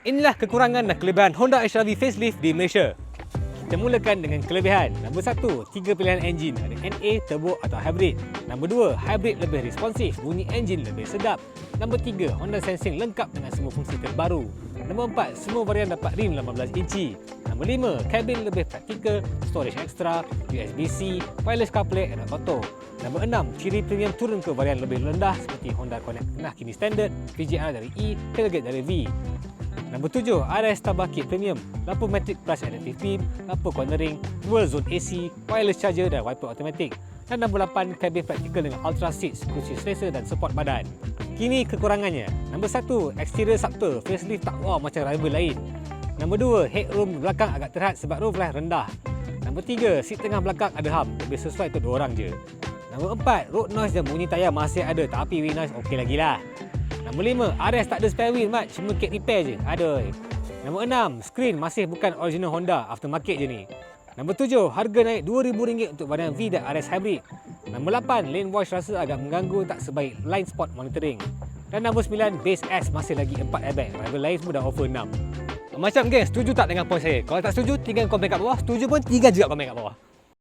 Inilah kekurangan dan kelebihan Honda HR-V facelift di Malaysia. Kita mulakan dengan kelebihan. Nombor 1, 3 pilihan enjin. Ada NA, Turbo atau Hybrid. Nombor 2, Hybrid lebih responsif, bunyi enjin lebih sedap. Nombor 3, Honda Sensing lengkap dengan semua fungsi terbaru. Nombor 4, semua varian dapat rim 18 inci. Nombor 5, kabin lebih praktikal, storage ekstra, USB-C, wireless CarPlay dan auto. Nombor 6, ciri premium turun ke varian lebih rendah seperti Honda Connect Tengah kini standard, VGR dari E, tailgate dari V. Nombor 7, RS tambah kit premium, lampu Matic Plus Adaptive Beam, lampu cornering, dual zone AC, wireless charger dan wiper automatic. Dan nombor 8, kabin praktikal dengan ultra seats, kursi selesa dan support badan. Kini kekurangannya. Nombor 1, exterior subtle, facelift tak wow macam rival lain. Nombor 2, headroom belakang agak terhad sebab roof line rendah. Nombor 3, seat tengah belakang ada hub, lebih sesuai untuk 2 orang je. Nombor 4, road noise dan bunyi tayar masih ada tapi wheel noise okey lagi lah. Nombor 5, RS tak ada spare wheel mat, cuma kit repair je. Aduh. Nombor 6, screen masih bukan original Honda, aftermarket je ni. Nombor 7, harga naik RM2,000 untuk varian V dan RS Hybrid. Nombor 8, lane voice rasa agak mengganggu, tak sebaik line spot monitoring. Dan nombor 9, base S masih lagi 4 airbag. Rival lain semua dah offer 6. Macam geng, setuju tak dengan poin saya? Kalau tak setuju, tinggal komen kat bawah. Setuju pun tinggal juga komen kat bawah.